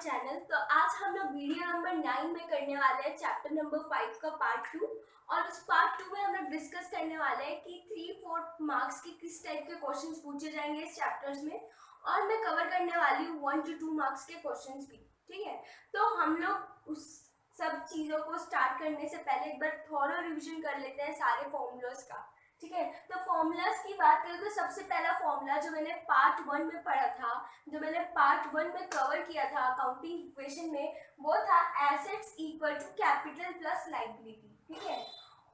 Channel. तो आज हम लोग वीडियो नंबर 9 में करने वाले हैं चैप्टर नंबर 5 का पार्ट 2। और उस पार्ट 2 में हम लोग डिस्कस करने वाले हैं कि 3-4 मार्क्स के किस टाइप के क्वेश्चंस पूछे जाएंगे इस चैप्टर्स में। और मैं कवर करने वाली हूँ 1 to 2 मार्क्स के क्वेश्चंस भी। ठीक है, तो हम लोग उस सब चीज़ों को स्टार्ट करने से पहले एक बार थोड़ा रिविजन कर लेते हैं सारे फॉर्मूलाज का। ठीक है, तो फॉर्मूलाज की बात करें तो सबसे पहला फॉर्मूला जो मैंने पार्ट 1 में पढ़ा था, जो मैंने पार्ट 1 में कवर किया था अकाउंटिंग इक्वेशन में, वो था assets equal to capital plus liability. ठीक है,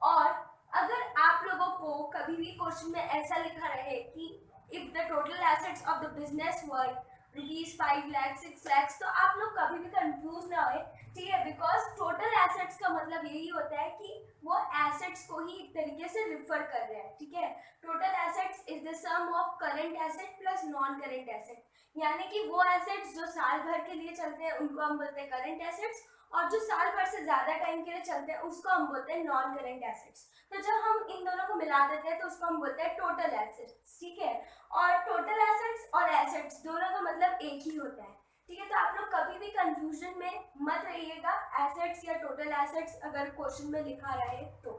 और अगर आप लोगों को कभी भी क्वेश्चन में ऐसा लिखा रहे कि if the total assets of the business were ₹5 lakh 6 lakh, तो आप लोग कभी भी कंफ्यूज ना हो। ठीक है, बिकॉज टोटल एसेट्स का मतलब यही होता है कि वो एसेट्स को ही एक तरीके से रिफर कर रहे हैं। ठीक है, total assets is the sum of current asset plus non current asset, यानी कि वो एसेट्स जो साल भर के लिए चलते हैं उनको हम बोलते हैं करंट एसेट्स, और जो साल भर से ज्यादा टाइम के लिए चलते हैं उसको हम बोलते हैं नॉन करंट एसेट्स। तो जब हम इन दोनों को मिला देते हैं तो उसको हम बोलते हैं टोटल एसेट्स। ठीक है, और टोटल एसेट्स और एसेट्स दोनों का मतलब एक ही होता है। ठीक है, तो आप लोग कभी भी कंफ्यूजन में मत रहिएगा एसेट्स या टोटल एसेट्स अगर क्वेश्चन में लिखा रहे तो।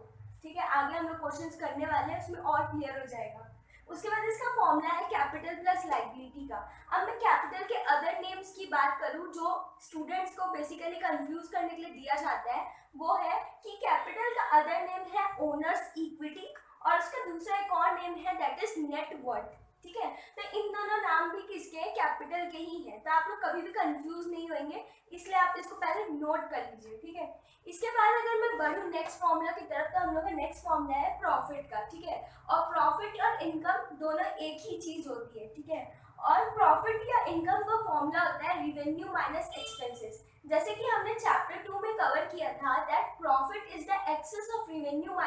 ठीक है, आगे हम लोग क्वेश्चंस करने वाले हैं, उसमें और क्लियर हो जाएगा। उसके बाद इसका फॉर्मूला है कैपिटल प्लस लायबिलिटी का। अब मैं कैपिटल के अदर नेम्स की बात करूं जो स्टूडेंट्स को बेसिकली कंफ्यूज करने के लिए दिया जाता है, वो है कि कैपिटल का अदर नेम है ओनर्स इक्विटी, और उसका दूसरा एक और नेम है दैट इज नेट वर्थ। ठीक है, तो इन दोनों नाम भी किसके हैं? कैपिटल के ही हैं। तो आप लोग कभी भी कंफ्यूज नहीं होंगे, इसलिए आप इसको पहले नोट कर लीजिए। ठीक है, इसके बाद अगर मैं बढ़ूँ नेक्स्ट फॉर्मूला की तरफ, तो हम लोग का नेक्स्ट फॉर्मूला है प्रॉफिट का। ठीक है, और प्रॉफिट और इनकम दोनों एक ही चीज होती है। ठीक है, और प्रॉफिट या इनकम का फॉर्मूला होता है रिवेन्यू माइनस एक्सपेंसेस। जैसे कि हमने चैप्टर 2 में कवर किया था that profit is the excess of revenue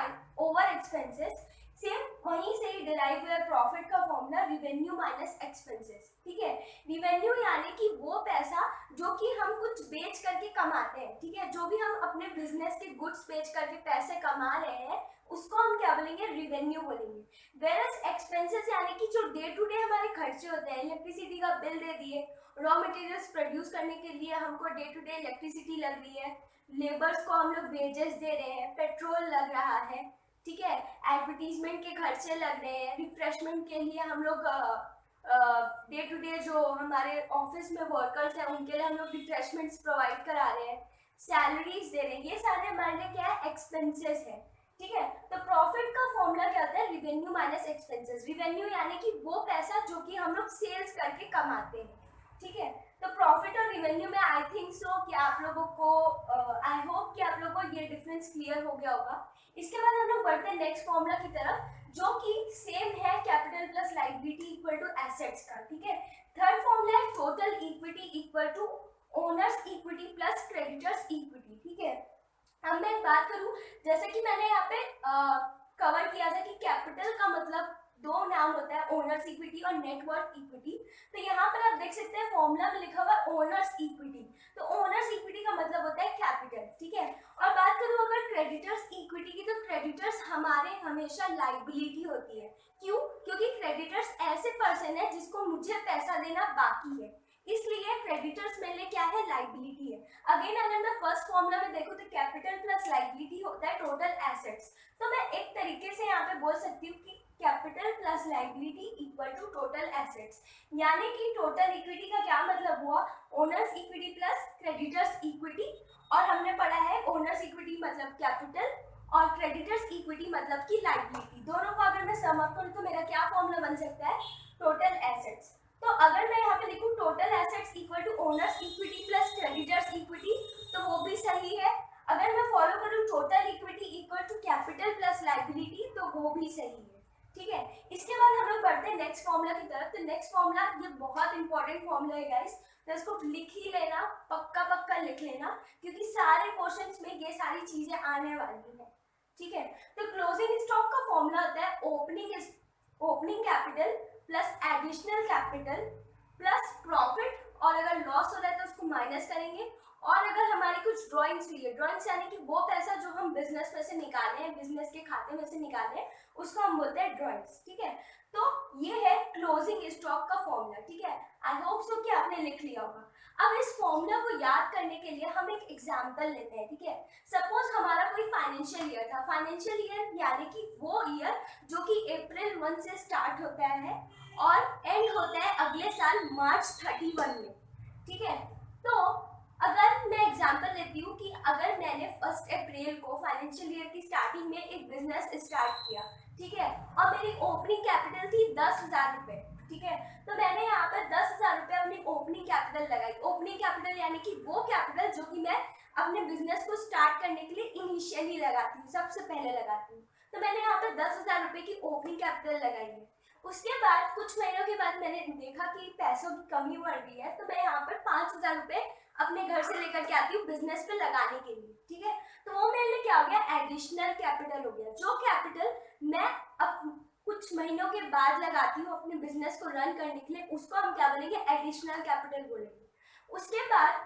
over expenses, same वहीं से ही डिराइव हुआ प्रॉफिट का फॉर्मूला रिवेन्यू माइनस एक्सपेंसेस। ठीक है, रिवेन्यू यानी कि वो पैसा जो कि हम कुछ बेच करके कमाते हैं। ठीक है, जो भी हम अपने बिजनेस के गुड्स बेच करके पैसे कमा रहे हैं उसको हम क्या बोलेंगे? रिवेन्यू बोलेंगे। वेरस एक्सपेंसेस यानी कि जो डे टू डे हमारे खर्चे होते हैं, इलेक्ट्रिसिटी का बिल दे दिए, रॉ मटेरियल्स प्रोड्यूस करने के लिए हमको डे टू डे इलेक्ट्रिसिटी लग रही है, लेबर्स को हम लोग वेजेस दे रहे हैं, पेट्रोल लग रहा है। ठीक है, एडवर्टीजमेंट के खर्चे लग रहे हैं, रिफ्रेशमेंट के लिए हम लोग डे टू डे जो हमारे ऑफिस में वर्कर्स हैं उनके लिए हम लोग रिफ्रेशमेंट्स प्रोवाइड करा रहे हैं, सैलरीज दे रहे हैं, ये सारे हमारे लिए क्या है? एक्सपेंसेस है। ठीक है, तो प्रॉफिट का फॉर्मूला क्या होता है? Revenue minus expenses. रिवेन्यू यानी कि वो पैसा जो कि हम लोग सेल्स करके कमाते हैं। ठीक है, तो प्रॉफिट और रिवेन्यू में आई थिंक सो कि आप लोगों को आई होप कि आप लोगों को ये डिफरेंस क्लियर हो गया होगा। इसके बाद हम लोग बढ़ते हैं नेक्स्ट फॉर्मूला की तरफ जो कि सेम है capital plus liability equal to assets का। ठीक है, थर्ड फॉर्मूला है total equity equal to owners equity plus creditors equity. ठीक है, अब मैं एक बात करूं, जैसे कि मैंने यहाँ पे कवर किया था कि कैपिटल का मतलब दो नाम होता है, ओनर्स इक्विटी और नेटवर्थ इक्विटी। तो यहाँ पर आप देख सकते हैं फॉर्मूला में लिखा हुआ ओनर्स इक्विटी, तो ओनर्स इक्विटी का मतलब होता है कैपिटल। ठीक है, और बात करूँ अगर क्रेडिटर्स इक्विटी की, तो क्रेडिटर्स हमारे हमेशा लायबिलिटी होती है। क्यों? क्योंकि क्रेडिटर्स ऐसे पर्सन है जिसको मुझे पैसा देना बाकी है, इसलिए क्रेडिटर्स मेरे लिए क्या है? लायबिलिटी है। अगेन अगर मैं फर्स्ट फॉर्मूला में देखूं तो कैपिटल प्लस लायबिलिटी होता है टोटल एसेट्स। तो मैं एक तरीके से यहाँ पे बोल सकती हूँ कि capital plus liability equal to total assets, यानी कि टोटल इक्विटी का क्या मतलब हुआ? Owners equity plus creditors equity. और हमने पढ़ा है ओनर्स इक्विटी मतलब कैपिटल और क्रेडिटर्स इक्विटी मतलब की लायबिलिटी। दोनों को अगर मैं सम अप करूँ तो मेरा क्या फॉर्मूला बन सकता है? Total assets. तो अगर मैं यहाँ पे लिखूँ total assets equal to owners equity plus creditors equity, तो वो भी सही है। अगर मैं फॉलो करूँ total equity equal to capital plus liability, तो वो भी सही है। ठीक है, इसके बाद हम लोग बढ़ते हैं नेक्स्ट फॉर्मूला की तरफ। तो नेक्स्ट फॉर्मूला ये बहुत इंपॉर्टेंट फॉर्मूला है गाइस, तो इसको लिख ही लेना, पक्का पक्का लिख लेना, क्योंकि सारे क्वेश्चंस में ये सारी चीजें आने वाली है। ठीक है, तो क्लोजिंग स्टॉक का फॉर्मूला होता है opening capital plus additional capital plus profit, और अगर लॉस हो रहा है तो उसको माइनस करेंगे। और अगर हमारी कुछ ड्राइंग्स हुई है, ड्राइंग्स यानी कि वो पैसा जो हम बिजनेस बिजनेस में से निकाले हैं, बिजनेस के खाते में से निकाले हैं, उसको हम बोलते हैं ड्रॉइंग्स, ठीक है। तो ये है क्लोजिंग स्टॉक का फॉर्मूला, ठीक है। आई होप सो कि आपने लिख लिया होगा। अब इस फॉर्मूला को याद करने के लिए हम एक एग्जांपल लेते हैं, ठीक है। सपोज हमारा कोई फाइनेंशियल ईयर था, फाइनेंशियल ईयर यानी कि वो ईयर जो कि अप्रैल 1 से स्टार्ट होता है और एंड होता है अगले साल मार्च 31 में, ठीक है। तो अगर मैं एग्जांपल लेती हूँ कि अगर मैंने 1 अप्रैल को फाइनेंशियल ईयर की स्टार्टिंग में एक बिजनेस स्टार्ट किया, ठीक है, और मेरी ओपनिंग कैपिटल थी 10,000 रुपए, ठीक है। तो मैंने यहाँ पर 10,000 रुपए अपनी ओपनिंग कैपिटल लगाई। ओपनिंग कैपिटल यानी कि वो कैपिटल जो कि मैं अपने बिजनेस को स्टार्ट करने के लिए इनिशियली लगाती हूँ, सबसे पहले लगाती हूँ। तो मैंने यहाँ पर 10,000 रुपए की ओपनिंग कैपिटल लगाई है। उसके बाद कुछ महीनों के बाद मैंने देखा कि पैसों की कमी बढ़ रही है, तो मैं यहाँ पर 5,000 रुपए अपने घर से लेकर के आती हूँ बिजनेस पे लगाने के लिए, ठीक है। तो वो मेरे लिए क्या हो गया, एडिशनल कैपिटल हो गया। जो कैपिटल मैं अब कुछ महीनों के बाद लगाती हूँ अपने बिजनेस को रन करने के लिए, उसको हम क्या बोलेंगे, एडिशनल कैपिटल बोलेंगे। उसके बाद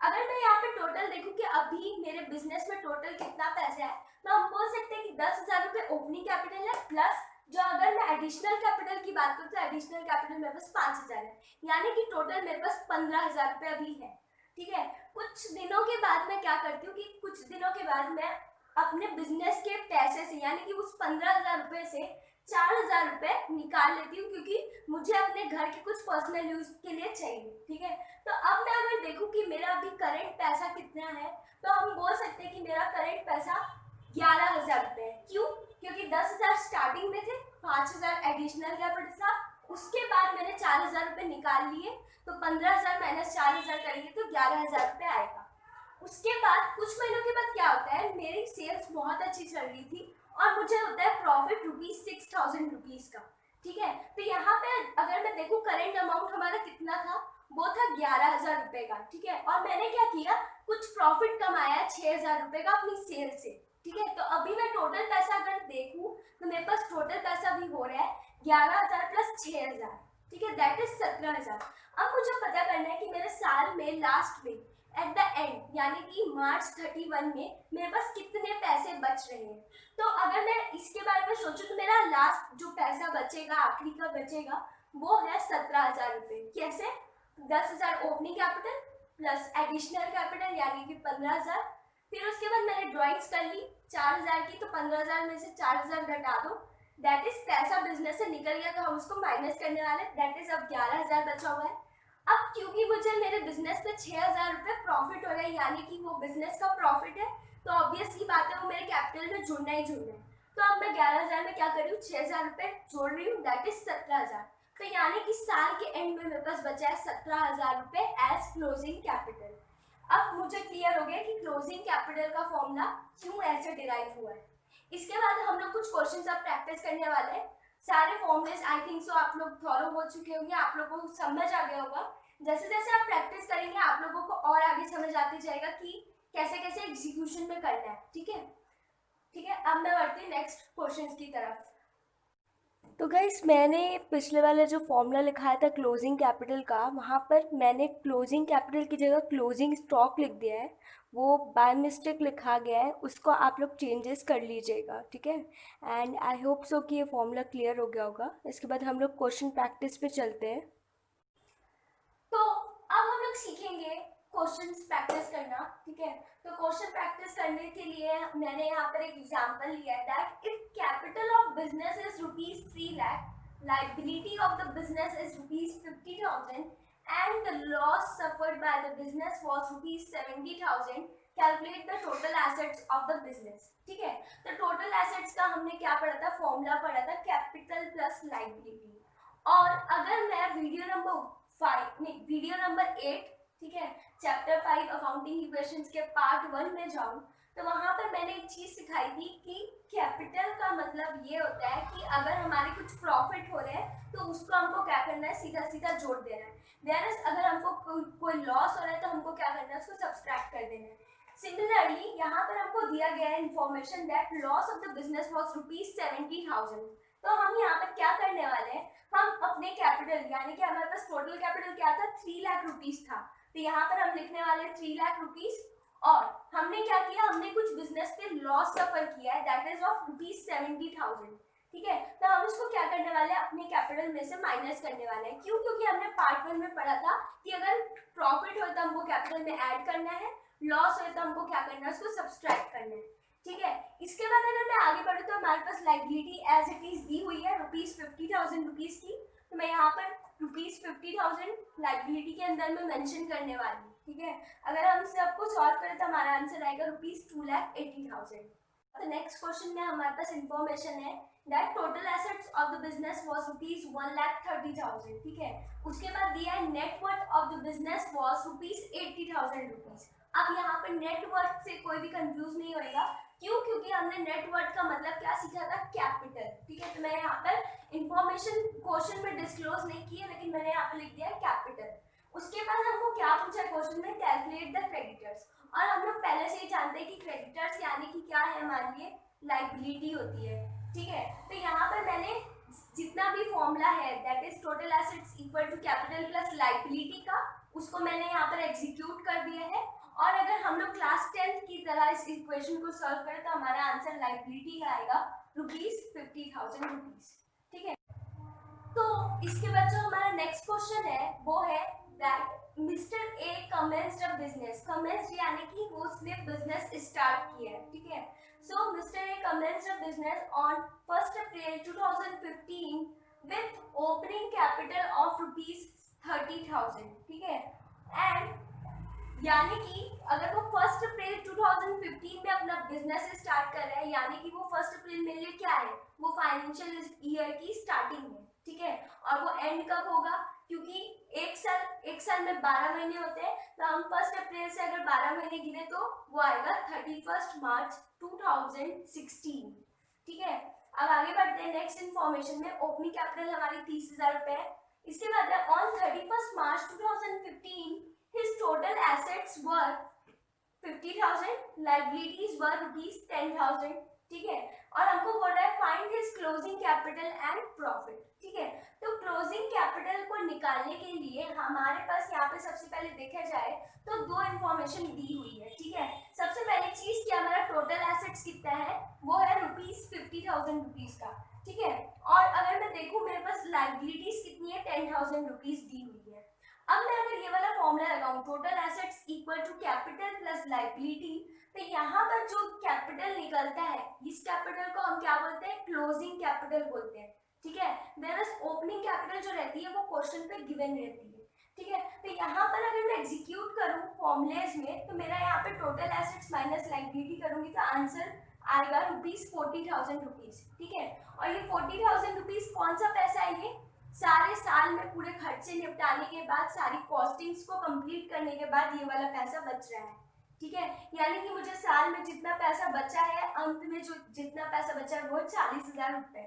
अगर मैं यहाँ पे टोटल देखूँ कि अभी मेरे बिजनेस में टोटल कितना पैसा है, तो हम बोल सकते हैं कि 10,000 रुपए ओपनिंग कैपिटल है, प्लस जो अगर मैं एडिशनल कैपिटल की बात करूँ तो एडिशनल कैपिटल मेरे पास 5,000 है, यानी कि टोटल मेरे पास 15,000 रुपए अभी है, ठीक है। कुछ दिनों के बाद मैं क्या करती हूँ कि कुछ दिनों के बाद मैं अपने बिजनेस के पैसे से यानी कि उस 15,000 रुपए से 4,000 रुपए निकाल लेती हूँ, क्योंकि मुझे अपने घर के कुछ पर्सनल यूज के लिए चाहिए, ठीक है। तो अब मैं अगर देखूँ कि मेरा अभी करंट पैसा कितना है, तो हम बोल सकते हैं कि मेरा करंट पैसा 11,000 रुपए है। क्यों? क्योंकि 10,000 स्टार्टिंग में थे, 5,000 एडिशनल कैपिटल था, उसके बाद मैंने 4,000 रुपए निकाल लिए, तो 15,000 माइनस 4,000 करेंगे तो 11,000 रुपए आएगा। उसके बाद कुछ महीनों के बाद क्या होता है, मेरी सेल्स बहुत अच्छी चल रही थी और मुझे होता है प्रॉफिट ₹6,000 का, ठीक है। तो यहाँ पे अगर मैं देखूँ करंट अमाउंट हमारा कितना था, वो था 11,000 रुपए का, ठीक है। और मैंने क्या किया, कुछ प्रॉफिट कमाया 6,000 रुपए का अपनी सेल से, ठीक है। तो अभी मैं टोटल पैसा अगर देखूँ तो मेरे पास टोटल पैसा भी हो रहा है 11,000 प्लस 6,000, ठीक है, दैट इज 17,000। अब मुझे पता करना है कि मेरे साल में लास्ट में एट द एंड यानी कि मार्च 31 में मेरे पास कितने पैसे बच रहे हैं। तो अगर मैं इसके बारे में सोचूं तो मेरा लास्ट जो पैसा बचेगा, आखिरी का बचेगा, वो है 17,000 रुपये। कैसे? 10,000 opening capital plus additional capital यानी कि 15,000। फिर उसके बाद मैंने ड्रॉइंग्स कर ली 4,000 की, तो 15,000 में से 4,000 घटा दो, दैट इज पैसा बिजनेस से निकल गया, तो हम उसको माइनस करने वाले, दैट इज अब 11,000 बचा हुआ है। अब क्योंकि मुझे मेरे बिजनेस पे 6,000 रुपये प्रॉफिट हो रहा है यानी कि वो बिजनेस का प्रॉफिट है, तो ऑब्वियस ही बात है वो मेरे कैपिटल में जुड़ना ही जुड़ना है। तो अब मैं 11,000 में क्या कर रही हूँ, 6,000 रुपये जोड़ रही हूँ, दैट इज 17,000। तो यानी कि साल के एंड में मेरे पास बचा है 17,000 रुपये एज क्लोजिंग कैपिटल। अब मुझे क्लियर हो गया कि क्लोजिंग कैपिटल का फॉर्मूला क्यों ऐसे डिराइव हुआ है। इसके बाद हम लोग कुछ क्वेश्चंस अब प्रैक्टिस करने वाले हैं। सारे फॉर्मूलेस आई थिंक सो आप लोग थॉरो हो चुके होंगे, आप लोगों को समझ आ गया होगा। जैसे जैसे आप प्रैक्टिस करेंगे आप लोगों को और आगे समझ आती जाएगा कि कैसे कैसे एग्जीक्यूशन में करना है, ठीक है। ठीक है, अब मैं बढ़ती हूँ नेक्स्ट क्वेश्चंस की तरफ। तो गाइस मैंने पिछले वाला जो फॉर्मूला लिखाया था क्लोजिंग कैपिटल का, वहाँ पर मैंने क्लोजिंग कैपिटल की जगह क्लोजिंग स्टॉक लिख दिया है, वो बाय मिस्टेक लिखा गया है, उसको आप लोग चेंजेस कर लीजिएगा, ठीक है। एंड आई होप सो कि ये फॉर्मूला क्लियर हो गया होगा। इसके बाद हम लोग क्वेश्चन प्रैक्टिस पे चलते हैं। तो अब हम लोग सीखेंगे क्वेश्चंस प्रैक्टिस करना, ठीक है। तो क्वेश्चन प्रैक्टिस करने के लिए मैंने यहाँ पर एक एग्जांपल लिया है that if capital of business is ₹3 lakh, liability of the business is ₹50,000 and the loss suffered by the business was ₹70,000, calculate the total assets of the business, ठीक है। तो टोटल एसेट्स का हमने क्या पढ़ा था, फॉर्मूला पढ़ा था कैपिटल प्लस लाइबिलिटी। और अगर मैं वीडियो नंबर 8, ठीक है, चैप्टर 5 अकाउंटिंग इक्वेशंस के पार्ट 1 में जाऊं, तो वहां पर मैंने एक चीज सिखाई थी कि कैपिटल का मतलब ये होता है कि अगर हमारे कुछ प्रॉफिट हो रहे हैं तो उसको हमको क्या करना है, सीधा सीधा जोड़ देना है। वेयरएज अगर हमको कोई लॉस हो रहा है तो हमको क्या करना है, उसको सब्सट्रैक्ट कर देना है। सिमिलरली यहाँ पर हमको दिया गया है information that loss of the business was ₹70,000। तो हम यहाँ पर क्या करने वाले हैं, हम अपने कैपिटल यानी कि हमारे पास टोटल कैपिटल क्या था, 3 लाख रुपीस था, तो यहाँ पर हम लिखने वाले 3 लाख रुपीस। और हमने क्या किया, हमने कुछ बिजनेस पे लॉस सफर किया है दैट इज ऑफ ₹70,000, ठीक है। तो हम इसको क्या करने वाले हैं, अपने कैपिटल में से माइनस करने वाले हैं। क्यों? क्योंकि हमने पार्ट 1 में पढ़ा था कि अगर प्रॉफिट हो तो हमको कैपिटल में ऐड करना है, लॉस हो तो हमको क्या करना है, उसको सब्सट्रैक्ट करना है, ठीक है। इसके बाद अगर मैं आगे बढ़ूँ तो हमारे पास लायबिलिटी एज इट इज दी हुई है ₹50,000 की, तो मैं यहाँ पर ₹50,000 लायबिलिटी के अंदर में मेंशन करने वाली हूँ, ठीक है। अगर हम सबको सॉल्व करें तो हमारा आंसर आएगा ₹2,80,000। तो नेक्स्ट क्वेश्चन में हमारे पास इंफॉर्मेशन है that total assets of the business was ₹1,30,000, ठीक है। उसके बाद दिया है net worth of the business was ₹80,000। अब यहाँ पर नेट वर्थ से कोई भी कंफ्यूज नहीं होएगा। क्यों? क्योंकि हमने नेट वर्थ का मतलब क्या सीखा था, कैपिटल, ठीक है। तो मैं यहाँ पर इंफॉर्मेशन क्वेश्चन में डिस्क्लोज नहीं की है, लेकिन मैंने यहाँ पर लिख दिया कैपिटल। उसके बाद हमको क्या पूछा क्वेश्चन में, कैलकुलेट द क्रेडिटर्स। और हम लोग पहले से ही जानते हैं कि क्रेडिटर्स यानी कि क्या है, हमारे लिए लायबिलिटी होती है, ठीक है। तो यहाँ पर मैंने जितना भी फॉर्मूला है that is total assets equal to capital plus liability का, उसको मैंने यहाँ पर एग्जीक्यूट कर दिया है। और अगर हम लोग क्लास 10th की तरह इस इक्वेशन को सॉल्व करें तो हमारा आंसर लायबिलिटी का आएगा ₹50,000, ठीक है। तो इसके बाद जो हमारा नेक्स्ट क्वेश्चन है वो है that mister A commenced a business. Commenced यानी कि वो उसने बिजनेस स्टार्ट किया है, ठीक है। So mister A commenced a business on 1 April 2015 with opening capital of ₹30,000, ठीक है। एंड यानी कि अगर वो 1 अप्रैल 2015 में अपना बिजनेस स्टार्ट कर रहा है, यानी कि वो 1 अप्रैल मेरे लिए क्या है, वो फाइनेंशियल ईयर की स्टार्टिंग में, ठीक है। और वो एंड कब होगा, क्योंकि एक साल में 12 महीने होते हैं, तो हम 1 अप्रैल से अगर 12 महीने गिने तो वो आएगा 31 मार्च 2016, ठीक है। अब आगे बढ़ते हैं नेक्स्ट इन्फॉर्मेशन में। ओपनिंग कैपिटल हमारी 30,000 रुपए है। इसके बाद है on 31 March 2015 his total assets were 50,000, liabilities were ₹10,000, ठीक है। और हमको बोल रहा है find his closing capital and profit, ठीक है। तो क्लोजिंग कैपिटल को निकालने के लिए हमारे पास यहाँ पे सबसे पहले देखा जाए तो दो इन्फॉर्मेशन दी हुई है, ठीक है। सबसे पहली चीज कि हमारा टोटल एसेट्स कितना है, वो है ₹50,000 का, ठीक है। और अगर मैं देखूँ मेरे पास लायबिलिटीज कितनी है, ₹10,000 दी हुई है। अब मैं अगर ये वाला फॉर्मूला लगाऊं, total assets equal to capital plus liability, तो यहाँ पर जो कैपिटल निकलता है इस कैपिटल को हम क्या बोलते हैं, क्लोजिंग कैपिटल बोलते हैं, ठीक है। वेयरएज ओपनिंग कैपिटल जो रहती है वो क्वेश्चन पे गिवन रहती है, ठीक है। तो यहाँ पर अगर मैं एग्जीक्यूट करूँ फॉर्मूलेज में तो मेरा यहाँ पे टोटल एसेट्स माइनस लायबिलिटी करूंगी तो आंसर आएगा ₹40,000, ठीक है। और ये ₹40,000 कौन सा पैसा है, ये सारे साल में पूरे खर्चे निपटाने के बाद, सारी कॉस्टिंग्स को कंप्लीट करने के बाद ये वाला पैसा बच रहा है, ठीक है। यानी कि मुझे साल में जितना पैसा बचा है, अंत में जो जितना पैसा बचा है वो 40,000 रुपए,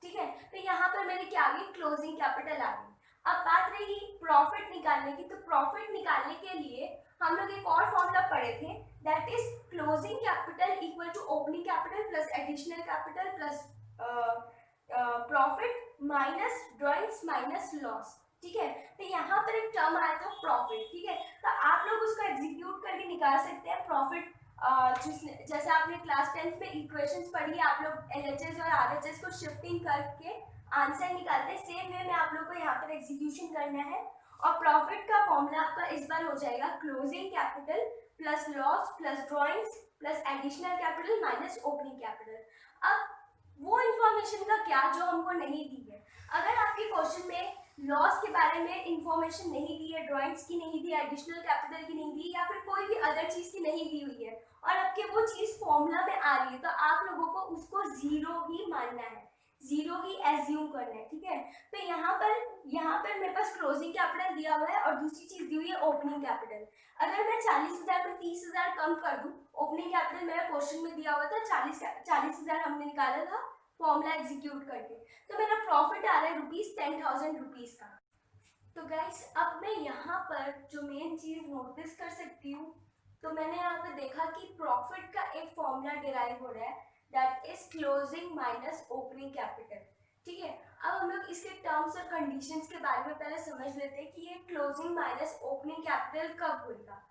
ठीक है। तो यहाँ पर मेरी क्या आ गई, क्लोजिंग कैपिटल आ गई। अब बात रही प्रॉफिट निकालने की, तो प्रॉफिट निकालने के लिए हम लोग एक और फॉर्मूला पढ़े थे that is closing capital equal to opening capital plus additional capital plus profit minus drawings minus loss, ठीक है। तो यहाँ पर एक टर्म आया था प्रॉफिट, ठीक है। तो आप लोग उसको एग्जीक्यूट करके निकाल सकते हैं प्रॉफिट। जैसे आपने क्लास 10th में इक्वेशंस पढ़ी, आप लोग LHS और RHS को शिफ्टिंग करके आंसर निकालते हैं, सेम वे में आप लोग को यहाँ पर एग्जीक्यूशन करना है। और प्रॉफिट का फॉर्मूला आपका इस बार हो जाएगा closing capital plus loss plus drawings plus additional capital minus opening capital. अब वो इंफॉर्मेशन का क्या जो हमको नहीं दी है। अगर आपके क्वेश्चन में लॉस के बारे में इंफॉर्मेशन नहीं दी है, ड्राइंग्स की नहीं दी है, एडिशनल कैपिटल की नहीं दी, या फिर कोई भी अदर चीज की नहीं दी हुई है और आपके वो चीज फॉर्मूला में आ रही है, तो आप लोगों को उसको जीरो ही मानना है, जीरो ही एज्यूम करना है, ठीक है। तो यहाँ पर मेरे पास क्लोजिंग कैपिटल दिया हुआ है और दूसरी चीज दी हुई है ओपनिंग कैपिटल। अगर मैं 40,000 में 30,000 कम कर दूं, ओपनिंग कैपिटल मेरा क्वेश्चन में दिया हुआ था 40,000 हमने निकाला था फॉर्मूला एग्जीक्यूट करके, तो मेरा प्रॉफिट आ रहा है ₹10,000 का। तो गाइस अब मैं यहाँ पर जो मेन चीज नोटिस कर सकती हूँ, तो मैंने यहाँ पे देखा कि प्रॉफिट का एक फॉर्मूला डिराइव हो रहा है that is closing minus opening capital, ठीक है। अब हम लोग इसके टर्म्स और कंडीशंस के बारे में पहले समझ लेते हैं कि ये क्लोजिंग माइनस ओपनिंग कैपिटल कब होगा।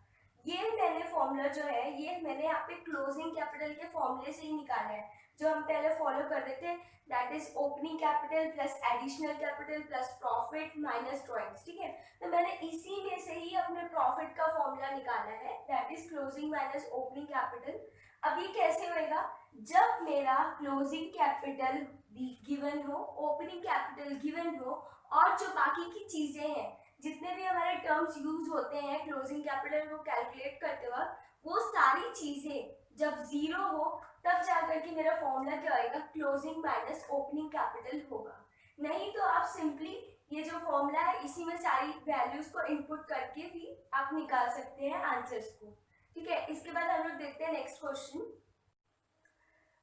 ये मैंने फॉर्मूला जो है ये मैंने यहाँ पे क्लोजिंग कैपिटल के फॉर्मूले से ही निकाला है जो हम पहले फॉलो कर रहे थे, that is opening capital plus additional capital plus profit minus drawings. ठीक है, तो मैंने इसी में से ही अपने प्रॉफिट का फॉर्मूला निकाला है, that is closing minus opening capital. अब ये कैसे होएगा, जब मेरा क्लोजिंग कैपिटल गिवन हो, ओपनिंग कैपिटल गिवन हो और जो बाकी की चीजें हैं, जितने भी हमारे टर्म्स यूज होते हैं क्लोजिंग कैपिटल को कैलकुलेट करते वक्त, वो सारी चीजें जब जीरो हो तब जाकर के मेरा फॉर्मूला क्या होएगा, क्लोजिंग माइनस ओपनिंग कैपिटल होगा। नहीं तो आप सिंपली ये जो फॉर्मूला है इसी में सारी वैल्यूज को इनपुट करके भी आप निकाल सकते हैं आंसर्स को। ठीक है, इसके बाद हम लोग देखते हैं नेक्स्ट क्वेश्चन।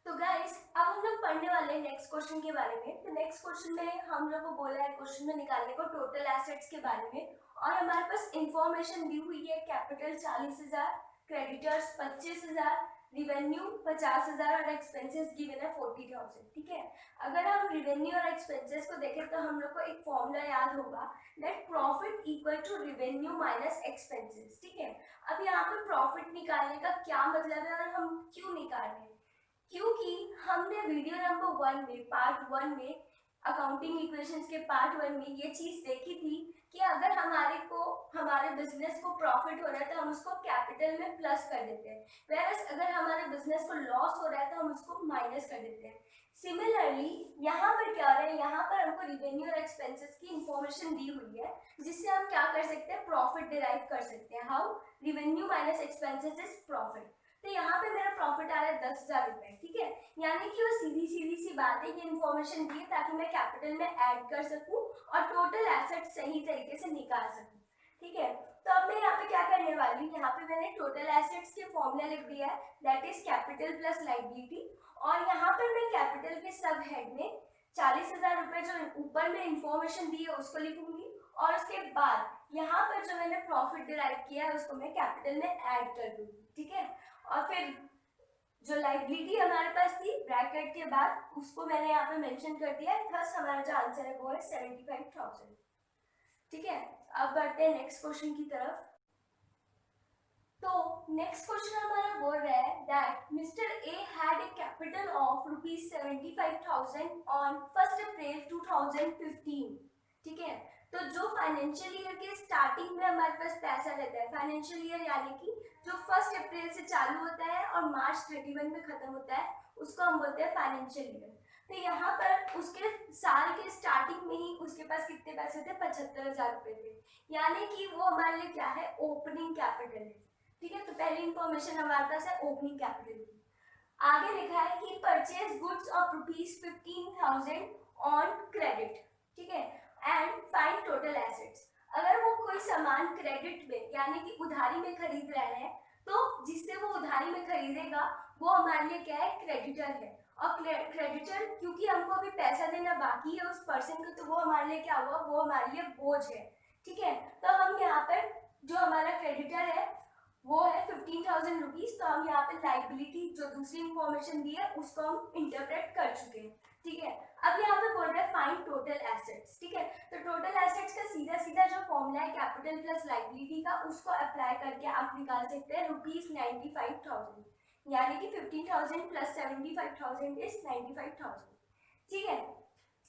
तो गाइस अब हम लोग पढ़ने वाले हैं नेक्स्ट क्वेश्चन के बारे में। तो नेक्स्ट क्वेश्चन में हम लोग को बोला है क्वेश्चन में निकालने को टोटल एसेट्स के बारे में, और हमारे पास इंफॉर्मेशन दी हुई है कैपिटल 40,000, क्रेडिटर्स 25,000, रिवेन्यू 50,000 और एक्सपेंसेस गिवन है 40,000। ठीक है, अगर हम रिवेन्यू और एक्सपेंसेस को देखें तो हम लोग को एक फॉर्मूला याद होगा, that profit equal to revenue minus expenses. ठीक है, अब यहाँ पे प्रॉफिट निकालने का क्या मतलब है और हम क्यों निकाल रहे हैं, क्योंकि हमने वीडियो नंबर 1 में पार्ट 1 में अकाउंटिंग इक्वेशंस के पार्ट 1 में ये चीज देखी थी कि अगर हमारे बिजनेस को प्रॉफिट हो रहा है तो हम उसको कैपिटल में प्लस कर देते हैं, वेरस अगर हमारे बिजनेस को लॉस हो रहा है तो हम उसको माइनस कर देते हैं। सिमिलरली यहाँ पर क्या हो रहा है, यहाँ पर हमको रिवेन्यू और एक्सपेंसेस की इंफॉर्मेशन दी हुई है जिससे हम क्या कर सकते हैं, प्रॉफिट डिराइव कर सकते हैं। How, revenue minus expenses is profit. तो यहाँ पे मेरा प्रॉफिट आ रहा है 10,000 रुपए। ठीक है, यानी कि वो सीधी सीधी सी बात है, ये इन्फॉर्मेशन दी है ताकि मैं कैपिटल में ऐड कर सकूं और टोटल एसेट सही तरीके से निकाल सकूं। ठीक है, तो अब मैं यहाँ पे क्या करने वाली हूँ, यहाँ पे मैंने टोटल एसेट्स के फॉर्मूला लिख दिया है, that is capital plus liability, और यहाँ पर मैं कैपिटल के सब हेड में 40,000 रुपए जो ऊपर में इंफॉर्मेशन दी है उसको लिखूंगी, और उसके बाद यहाँ पर जो मैंने प्रॉफिट डिराइव किया है उसको मैं कैपिटल में ऐड कर दूंगी। ठीक है, और फिर जो लायबिलिटी हमारे पास थी ब्रैकेट के बाद उसको मैंने यहाँ पे मेंशन कर दिया है, थस हमारा जो आंसर है वो है 75,000। ठीक है, अब बढ़ते हैं नेक्स्ट क्वेश्चन की तरफ। तो नेक्स्ट क्वेश्चन हमारा बोल रहा है that mister A had a capital of ₹75,000 on 1 April 2015। ठीक है, तो जो फाइनेंशियल ईयर के स्टार्टिंग में हमारे पास पैसा रहता है, फाइनेंशियल ईयर यानी कि जो 1 अप्रैल से चालू होता है और मार्च 31 में खत्म होता है, उसको हम बोलते हैं फाइनेंशियल ईयर। तो यहाँ पर उसके साल के स्टार्टिंग में ही उसके पास कितने पैसे थे, 75,000 रुपए थे, यानी कि वो हमारे लिए क्या है, ओपनिंग कैपिटल है। ठीक है, तो पहली इंफॉर्मेशन हमारे पास है ओपनिंग कैपिटल की। आगे लिखा है कि purchase goods of ₹15,000 on credit. ठीक है, एंड फाइंड टोटल एसेट्स। अगर वो कोई सामान क्रेडिट में यानी कि उधारी में खरीद रहे हैं तो जिससे वो उधारी में खरीदेगा वो हमारे लिए क्या है, क्रेडिटर है। और क्रेडिटर क्योंकि हमको अभी पैसा देना बाकी है उस पर्सन को, तो वो हमारे लिए क्या हुआ, वो हमारे लिए बोझ है। ठीक है, तो हम यहाँ पर जो हमारा क्रेडिटर है वो है 15,000 रुपीज, तो हम यहाँ पे लाइबिलिटी जो दूसरी इंफॉर्मेशन दी है उसको हम इंटरप्रेट कर चुके हैं। ठीक है, अब यहाँ पे बोल रहा है फाइंड टोटल एसेट्स। ठीक है, तो टोटल एसेट्स का सीधा सीधा जो फॉर्मूला है कैपिटल प्लस लायबिलिटी का, उसको अप्लाई करके आप निकाल सकते हैं ₹95,000, यानी कि 15,000 प्लस 75,000 इज 95,000। ठीक है,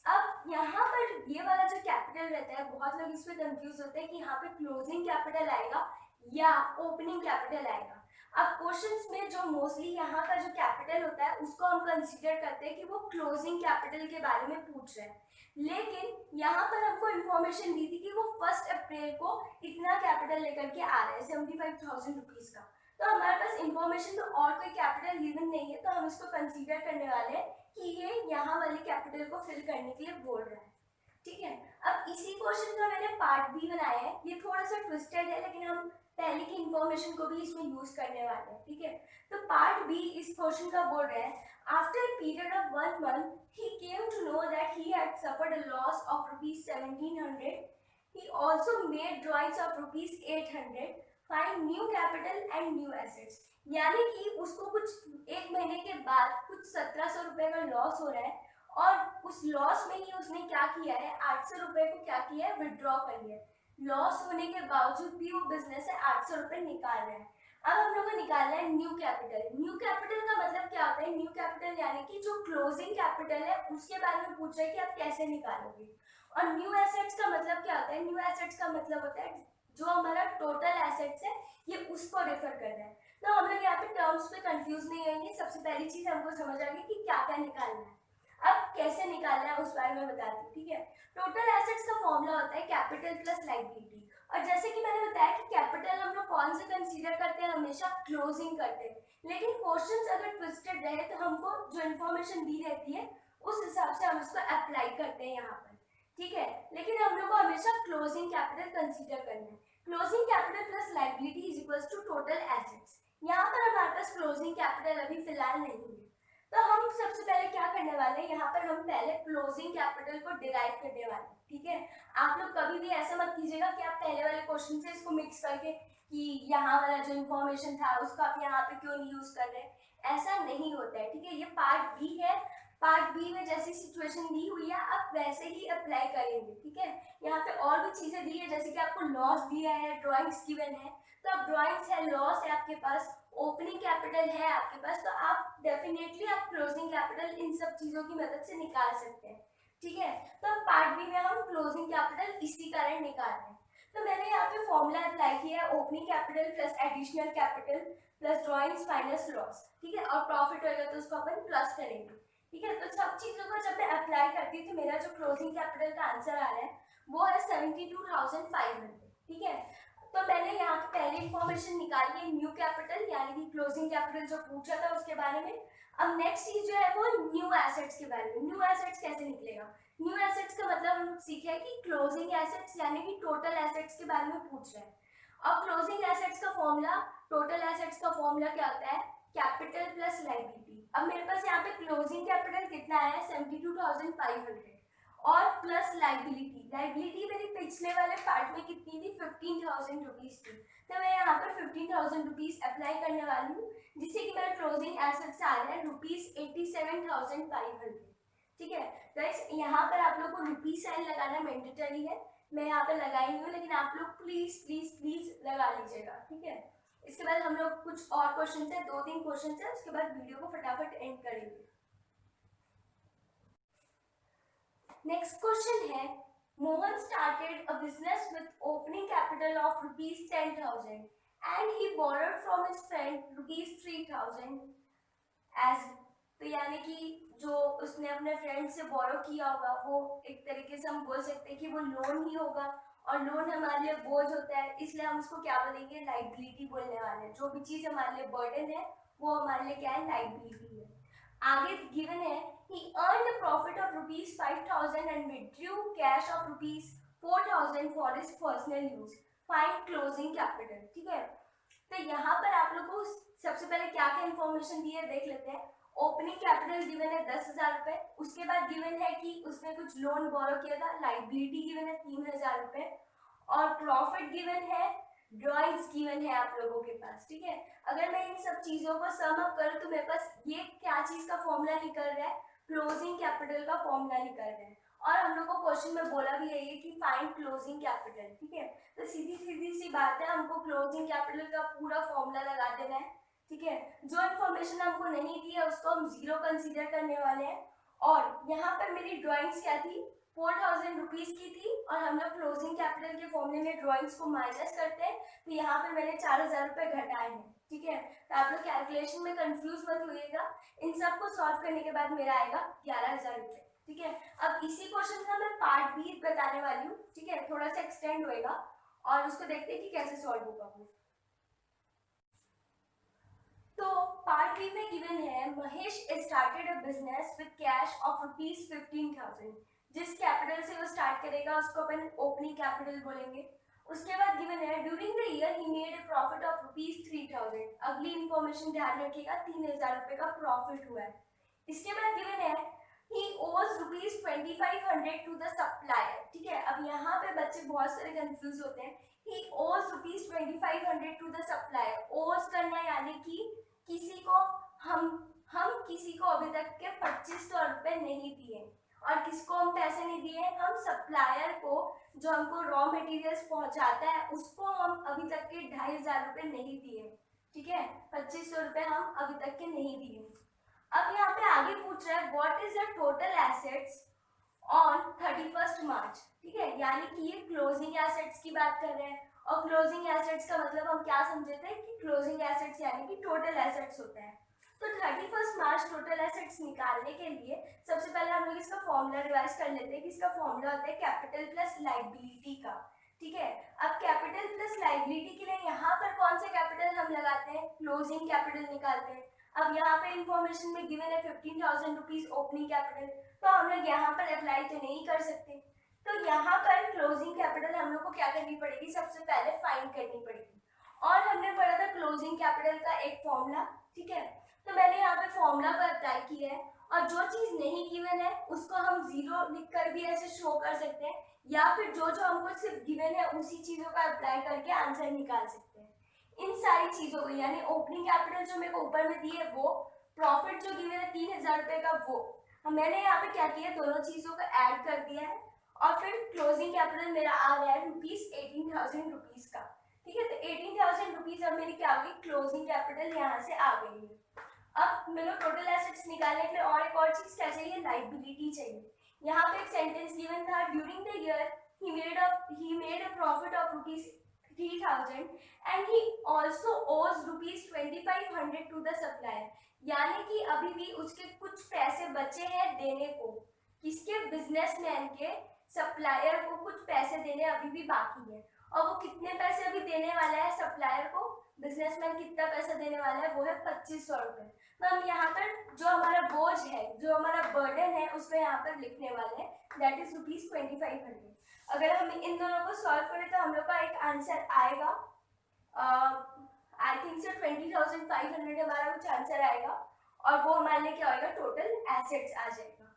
अब यहाँ पर ये वाला जो कैपिटल रहता है, बहुत लोग इसमें कंफ्यूज होते हैं कि यहाँ पे क्लोजिंग कैपिटल आएगा या ओपनिंग कैपिटल आएगा। अब क्वेश्चंस में जो मोस्टली यहाँ का जो कैपिटल होता है उसको हम कंसीडर करते हैं कि वो क्लोजिंग कैपिटल के बारे में पूछ रहे हैं, लेकिन यहाँ पर हमको इन्फॉर्मेशन दी थी कि वो 1 अप्रैल को इतना कैपिटल लेकर के आ रहा है 75,000 रुपीज का, तो हमारे पास इन्फॉर्मेशन में और कोई कैपिटल गिवन नहीं है, तो हम इसको कंसीडर करने वाले हैं कि ये यहाँ वाली कैपिटल को फिल करने के लिए बोल रहा है। ठीक है, अब इसी क्वेश्चन का मैंने पार्ट बी बनाया है, ये थोड़ा सा ट्विस्टेड है लेकिन हम पहले की इंफॉर्मेशन को भी इसमें यूज करने वाले हैं। ठीक है, तो पार्ट बी इस क्वेश्चन का बोल रहे हैं, after a period of 1 month he came to know that he had suffered a loss of ₹1,700. He also made drawings of ₹800. Find new capital and new assets. यानी कि उसको कुछ एक महीने के बाद कुछ 1,700 रुपए का लॉस हो रहा है, और उस लॉस में ही उसने क्या किया है, 800 रुपए को क्या किया है, विड्रॉ कर लिया है। लॉस होने के बावजूद भी वो बिजनेस से 800 रुपए निकाल रहा है। अब हम लोग को निकालना है न्यू कैपिटल। न्यू कैपिटल का मतलब क्या होता है? न्यू कैपिटल यानी कि जो क्लोजिंग कैपिटल है उसके बारे में पूछ रहे हैं कि आप कैसे निकालोगे। और न्यू एसेट्स का मतलब क्या होता है? न्यू एसेट्स का मतलब होता है जो हमारा टोटल एसेट्स है ये उसको रेफर कर रहा है। तो हम लोग यहाँ पे टर्म्स पे कंफ्यूज नहीं होंगे। सबसे पहली चीज हमको समझ आ गई कि क्या क्या निकालना है। अब कैसे निकालना है उस बारे में बताती हूँ, ठीक है। टोटल एसेट्स का फॉर्मूला होता है कैपिटल प्लस लायबिलिटी। और जैसे कि मैंने बताया कि कैपिटल हम लोग कौन से कंसीडर करते हैं? हमेशा क्लोजिंग करते हैं। लेकिन क्वेश्चंस अगर ट्विस्टेड रहे तो हमको जो इन्फॉर्मेशन दी रहती है उस हिसाब से हम इसको अप्लाई करते हैं यहाँ पर, ठीक है। लेकिन हम लोग को हमेशा क्लोजिंग कैपिटल कंसीडर करना है। Closing capital plus liability is equals to total assets. यहाँ पर हमारे पास क्लोजिंग कैपिटल अभी फिलहाल नहीं है, तो हम सबसे पहले क्या करने वाले हैं? यहाँ पर हम पहले क्लोजिंग कैपिटल को डिराइव करने वाले हैं, ठीक है। आप लोग कभी भी ऐसा मत कीजिएगा कि आप पहले वाले क्वेश्चन से इसको मिक्स करके कि यहाँ वाला जो इन्फॉर्मेशन था उसको आप यहाँ पे क्यों नहीं यूज कर रहे। ऐसा नहीं होता है, ठीक है। ये पार्ट बी है। पार्ट बी में जैसी सिचुएशन दी हुई है आप वैसे ही अप्लाई करेंगे, ठीक है। यहाँ पे और भी चीजें दी है, जैसे कि आपको लॉस दिया है, ड्रॉइंग्स गिवन है, तो अब ड्रॉइंग्स है, लॉस है आपके पास, ओपनिंग कैपिटल है आपके पास, तो आप डेफिनेटली आप क्लोजिंग कैपिटल इन सब चीजों की मदद से निकाल सकते हैं, ठीक है। तो अब पार्ट बी में हम क्लोजिंग कैपिटल इसी कारण निकाल रहे हैं। तो मैंने यहाँ पे फॉर्मूला अप्लाई किया है, opening capital plus additional capital plus drawings minus loss, ठीक है। और प्रॉफिट होगा तो उसको अपन प्लस करेंगे, ठीक है। तो सब चीजों को जब मैं अप्लाई करती हूँ तो मेरा जो क्लोजिंग कैपिटल का आंसर आ रहा है वो है 72,500, ठीक है। तो मैंने यहाँ पे पहले इंफॉर्मेशन निकाली है न्यू कैपिटल यानी कि क्लोजिंग कैपिटल जो पूछा था उसके बारे में। अब नेक्स्ट चीज जो है वो न्यू एसेट्स के बारे में। न्यू एसेट्स कैसे निकलेगा? न्यू एसेट्स का मतलब हम सीखे कि क्लोजिंग एसेट्स यानी कि टोटल एसेट्स के बारे में पूछ रहे हैं। अब क्लोजिंग एसेट्स का फॉर्मूला, टोटल एसेट्स का फॉर्मूला क्या होता है? Capital plus liability. अब मेरे पास यहाँ पे क्लोजिंग कैपिटल कितना है? 72,500 और प्लस लायबिलिटी। लायबिलिटी मेरी पिछले वाले पार्ट में कितनी थी? 15,000 रुपीज थी। तो मैं यहाँ पर 15,000 रुपीज अप्लाई करने वाली हूँ, जिससे कि मेरा क्लोजिंग एसेट्स आ रहा है रुपीज 87,500, ठीक है। गाइस यहाँ पर आप लोग को रुपीज साइन लगाना मैंडेटरी है। मैं यहाँ पे लगाई नहीं हूँ, लेकिन आप लोग प्लीज प्लीज प्लीज लगा लीजिएगा, ठीक है। इसके बाद हम लोग कुछ और क्वेश्चन है, 2-3 क्वेश्चन है, उसके बाद वीडियो को फटाफट एंड करेंगे। नेक्स्ट क्वेश्चन है, Mohan started a business with opening capital of rupees 10,000 and he borrowed from his friend rupees 3,000 as. तो यानी कि जो उसने अपने फ्रेंड से बोरो किया होगा वो एक तरीके से हम बोल सकते हैं कि वो लोन ही होगा, और लोन हमारे लिए बोझ होता है, इसलिए हम उसको क्या बोलेंगे? लायबिलिटी बोलने वाले हैं। जो भी चीज हमारे लिए बर्डन है वो हमारे लिए क्या है? लायबिलिटी है। आगे गिवन है, he earned a profit of rupees 5,000 and withdrew cash of rupees 4,000 for his personal use. Find closing capital, ठीक है। तो यहाँ पर आप लोग को सबसे पहले क्या क्या इंफॉर्मेशन दी है देख लेते हैं। ओपनिंग कैपिटल गिवन है 10,000 रुपए, उसके बाद गिवन है कि उसने कुछ लोन बोरो किया था, लायबिलिटी गिवन है 3,000 रुपए, और प्रॉफिट गिवन है, ड्रॉइंग्स गिवन है आप लोगों के पास, ठीक है। अगर मैं इन सब चीजों को सम अप करूं तो मेरे पास ये क्या चीज का फॉर्मूला निकल रहा है? क्लोजिंग कैपिटल का फॉर्मूला निकल रहा है। और हम लोग को क्वेश्चन में बोला भी है कि फाइंड क्लोजिंग कैपिटल, ठीक है। तो सीधी सीधी सी बात है, हमको क्लोजिंग कैपिटल का पूरा फॉर्मूला लगा देना है, ठीक है। जो इन्फॉर्मेशन हमको नहीं दी है उसको हम जीरो कंसीडर करने वाले हैं। और यहाँ पर मेरी ड्रॉइंग्स क्या थी? 4,000 रुपीज की थी, और हम लोग क्लोजिंग कैपिटल के फॉर्मूले में ड्रॉइंग्स को माइनस करते हैं, तो यहाँ पर मैंने 4,000 रुपए घटाए हैं, ठीक है। तो आप लोग कैलकुलेशन में कंफ्यूज मत होइएगा। इन सब को सॉल्व करने के बाद मेरा आएगा 11,000 रुपए, ठीक है। अब इसी क्वेश्चन का मैं पार्ट बी बताने वाली हूँ, ठीक है। थोड़ा सा एक्सटेंड होएगा और उसको देखते हैं कि कैसे सॉल्व होगा वो। तो पार्ट बी में गिवन है, Mahesh started a business with cash of rupees 15,000। जिस कैपिटल से वो स्टार्ट करेगा उसको अपन ओपनिंग कैपिटल बोलेंगे। उसके बाद गिवन है, during the year he made a profit of rupees 3,000। अगली इंफॉर्मेशन ध्यान रखिएगा, 3,000 रुपए का प्रॉफिट हुआ है। इसके बाद गिवन है, he owes rupees 2,500 to the supplier, ठीक है। अब यहाँ पे बच्चे बहुत सारे कंफ्यूज होते हैं। he owes rupees 2,500 to the supplier। owes करना यानी कि किसी को हम किसी को अभी तक के 2,500 रुपए नहीं दिए, और किसको हम पैसे नहीं दिए? हम सप्लायर को, जो हमको रॉ मटेरियल्स पहुंचाता है, उसको हम अभी तक के 2,500 रुपए नहीं दिए, ठीक है, 2500 रुपए हम अभी तक के नहीं दिए। अब यहाँ पे आगे पूछ रहा है what is the total assets on 31 मार्च। ठीक है, यानी कि ये क्लोजिंग एसेट्स की बात कर रहे हैं, और क्लोजिंग एसेट्स का मतलब हम क्या समझे थे कि क्लोजिंग एसेट्स यानी कि टोटल एसेट्स होता है। तो 31 मार्च टोटल एसेट्स निकालने के लिए सबसे पहले हम लोग इसका फॉर्मूला रिवाइज कर लेते हैं कि इसका फॉर्मूला होता है कैपिटल प्लस लायबिलिटी का। ठीक है, अब कैपिटल प्लस लायबिलिटी के लिए यहाँ पर कौन सा कैपिटल हम लगाते हैं, क्लोजिंग कैपिटल निकालते हैं। अब यहाँ पे इंफॉर्मेशन में गिवन है 15,000 रुपीज ओपनिंग कैपिटल, तो हम लोग यहाँ पर अप्लाई तो नहीं कर सकते। तो यहाँ पर क्लोजिंग कैपिटल हम लोग को क्या करनी पड़ेगी, सबसे पहले फाइंड करनी पड़ेगी। और हमने पढ़ा था क्लोजिंग कैपिटल का एक फॉर्मूला। ठीक है, तो मैंने यहाँ पे फॉर्मूला को अप्लाई किया है, और जो चीज नहीं गिवन है उसको हम जीरो लिख कर भी ऐसे शो कर सकते हैं, या फिर जो जो हमको सिर्फ गिवन है उसी चीजों का अप्लाई करके आंसर निकाल सकते हैं। इन सारी चीजों को, यानी ओपनिंग कैपिटल जो मेरे को ऊपर में दी है वो, प्रॉफिट जो गिवन है 3,000 रुपए का वो, मैंने यहाँ पे क्या किया, दोनों चीजों को ऐड कर दिया है। और फिर क्लोजिंग कैपिटल मेरा आ रहा है रुपीज 18,000 रुपीज का। ठीक है, तो 18,000 रुपीज अब मेरी क्या हुई, क्लोजिंग कैपिटल यहाँ से आ गई है। अब मेरे को टोटल एसेट्स निकालने के लिए और एक और चीज क्या चाहिए, लायबिलिटी चाहिए। यहाँ पे एक सेंटेंस गिवन था, during the year he made a profit of rupees 3,000 and he also owes rupees 2,500 to the supplier। यानी कि अभी भी उसके कुछ पैसे बचे हैं देने को, किसके, बिजनेसमैन के, सप्लायर को कुछ पैसे देने अभी भी बाकी है। और वो कितने पैसे अभी देने वाला है सप्लायर को, बिजनेसमैन कितना पैसा देने वाला है, वो है 2,500 रुपए। तो हम यहाँ पर जो हमारा बोझ है, जो हमारा बर्डन है, उसको यहाँ पर लिखने वाले हैं, दैट इज रुपीज 2,500। अगर हम इन दोनों को सॉल्व करें तो हम लोग का एक आंसर आएगा, आई थिंक से 20,500 हमारा कुछ आंसर आएगा, और वो हमारे लिए क्या होगा, टोटल एसेट्स आ जाएगा।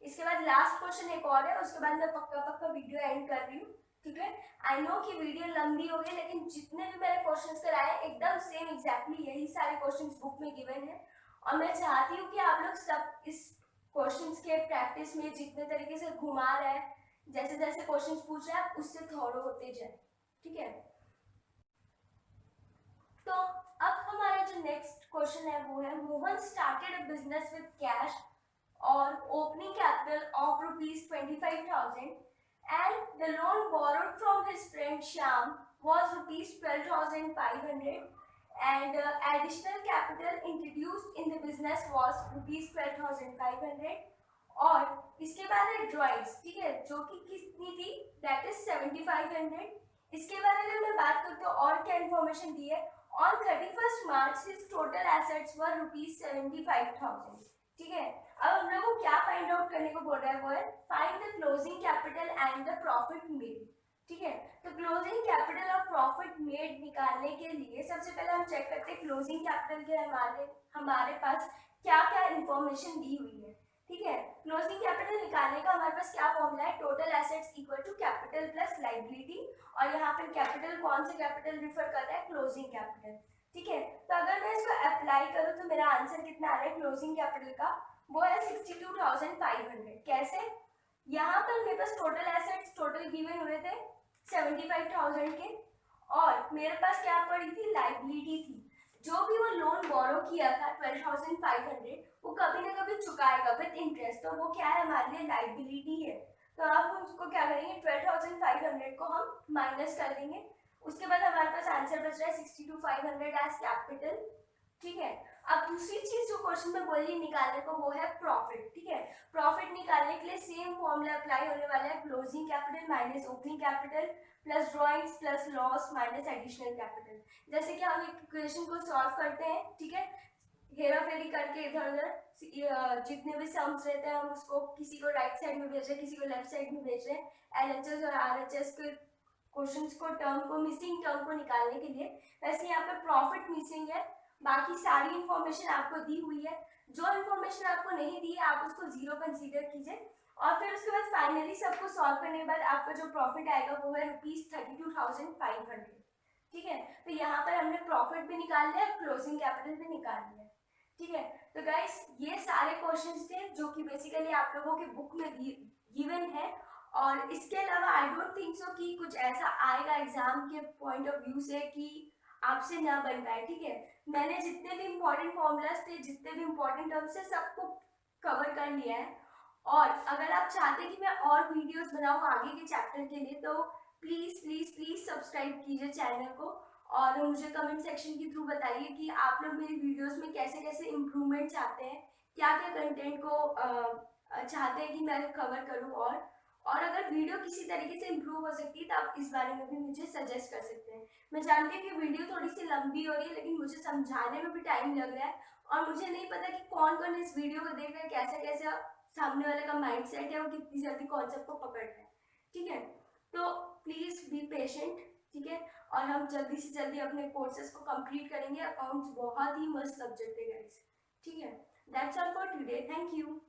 इसके बाद लास्ट क्वेश्चन एक और है, उसके बाद मैं पक्का वीडियो एंड कर रही हूँ। ठीक है, आई नो कि वीडियो लंबी हो गई, लेकिन जितने भी मैंने क्वेश्चंस कराए एकदम सेम एग्जैक्टली यही सारे क्वेश्चंस बुक में गिवन है, और मैं चाहती हूँ कि आप लोग सब इस क्वेश्चंस के प्रैक्टिस में जितने तरीके से घुमा रहे हैं, जैसे जैसे क्वेश्चंस पूछ रहे हैं, आप उससे थोड़ो होते जाए। ठीक है, तो अब हमारा जो नेक्स्ट क्वेश्चन है वो है, Mohan started a business with cash or opening capital of rupees 25,000 and the loan borrowed from his friend Shyam was rupees 12,500 and additional capital introduced in the business was rupees 12,500। और इसके बाद है drawings. ठीक है, जो कि कितनी थी, दैट इज 7,500। इसके बाद अगर मैं बात करूँ तो और क्या इन्फॉर्मेशन दी है, on 31 March his total assets were rupees 75,000। ठीक है, अब हम लोग को क्या फाइंड आउट करने को बोल रहा है, वो है find the closing capital and the profit made. ठीक है, तो क्लोजिंग कैपिटल और प्रॉफिट मेड निकालने के लिए सबसे पहले हम चेक करते हैं क्लोजिंग कैपिटल के हमारे पास क्या क्या इन्फॉर्मेशन दी हुई है। ठीक है, क्लोजिंग कैपिटल निकालने का हमारे पास क्या फॉर्मूला है, total assets equal to capital plus liability, और यहाँ पर कैपिटल कौन सा कैपिटल रिफर कर रहा है, क्लोजिंग कैपिटल। ठीक है, तो अगर मैं इसको अप्लाई करूँ तो मेरा आंसर कितना आ रहा है क्लोजिंग कैपिटल का, वो है 62,500। कैसे, यहाँ पर मेरे पास टोटल एसेट्स टोटल गिवन हुए थे 75,000 के, और मेरे पास क्या पड़ी थी, लायबिलिटी थी। जो भी वो लोन बोरो किया था 12,500, वो कभी ना कभी चुकाएगा विद इंटरेस्ट, तो वो क्या है, हमारे लिए लायबिलिटी है। तो आप उसको क्या करेंगे, 12,500 को हम माइनस कर देंगे। उसके बाद हमारे पास आंसर बच रहा है 62,500 एज कैपिटल। ठीक है, अब दूसरी चीज जो क्वेश्चन में बोली निकालने को, वो है प्रॉफिट। ठीक है, प्रॉफिट निकालने के लिए सेम फॉर्मूला अप्लाई होने वाला है, closing capital minus opening capital plus drawings plus loss minus additional capital. जैसे कि हम इक्वेशन को सॉल्व करते हैं, ठीक है, हेरा फेरी करके इधर उधर जितने भी सम्स रहते हैं हम उसको किसी को राइट साइड में भेज रहे हैं, किसी को लेफ्ट साइड में भेज रहे हैं, एलएचएस और आरएचएस के क्वेश्चंस को, टर्म को, मिसिंग टर्म को निकालने के लिए। वैसे यहाँ पे प्रॉफिट मिसिंग है, बाकी सारी इंफॉर्मेशन आपको दी हुई है। जो इंफॉर्मेशन आपको नहीं दी है आप उसको जीरो कंसीडर कीजिए, और फिर उसके बाद फाइनली सबको सॉल्व करने के बाद आपका जो प्रॉफिट आएगा वो है रुपीज 32,500। ठीक है, तो यहाँ पर हमने प्रॉफिट भी निकाल लिया, क्लोजिंग कैपिटल भी निकाल लिया। ठीक है, तो गाइस ये सारे क्वेश्चंस थे जो कि बेसिकली आप लोगों के बुक में गिवन है, और इसके अलावा आई डोंट थिंक सो कि कुछ ऐसा आएगा एग्जाम के पॉइंट ऑफ व्यू से कि आपसे ना बन पाए, ठीक है। मैंने जितने भी इम्पोर्टेंट फॉर्मूलाज थे, जितने भी इम्पोर्टेंट टर्म्स थे, सबको कवर कर लिया है। और अगर आप चाहते हैं कि मैं और वीडियोस बनाऊं आगे के चैप्टर के लिए, तो प्लीज प्लीज प्लीज सब्सक्राइब कीजिए चैनल को, और मुझे कमेंट सेक्शन के थ्रू बताइए कि आप लोग मेरी वीडियोस में कैसे कैसे इम्प्रूवमेंट चाहते हैं, क्या क्या कंटेंट को चाहते हैं कि मैं कवर करूं। और अगर वीडियो किसी तरीके से इम्प्रूव हो सकती है तो आप इस बारे में भी मुझे सजेस्ट कर सकते हैं। मैं जानती हूँ कि वीडियो थोड़ी सी लंबी हो रही है, लेकिन मुझे समझाने में भी टाइम लग रहा है, और मुझे नहीं पता कि कौन कौन इस वीडियो को देख रहा है, कैसे कैसे सामने वाले का माइंड सेट है, वो कितनी जल्दी कॉन्सेप्ट को पकड़ रहा है, ठीक है। तो प्लीज बी पेशेंट, ठीक है। और हम जल्दी से जल्दी अपने कोर्सेज को कंप्लीट करेंगे। अकाउंट्स बहुत ही मस्त सब्जेक्ट है गाइस, ठीक है। That's all for today, thank you.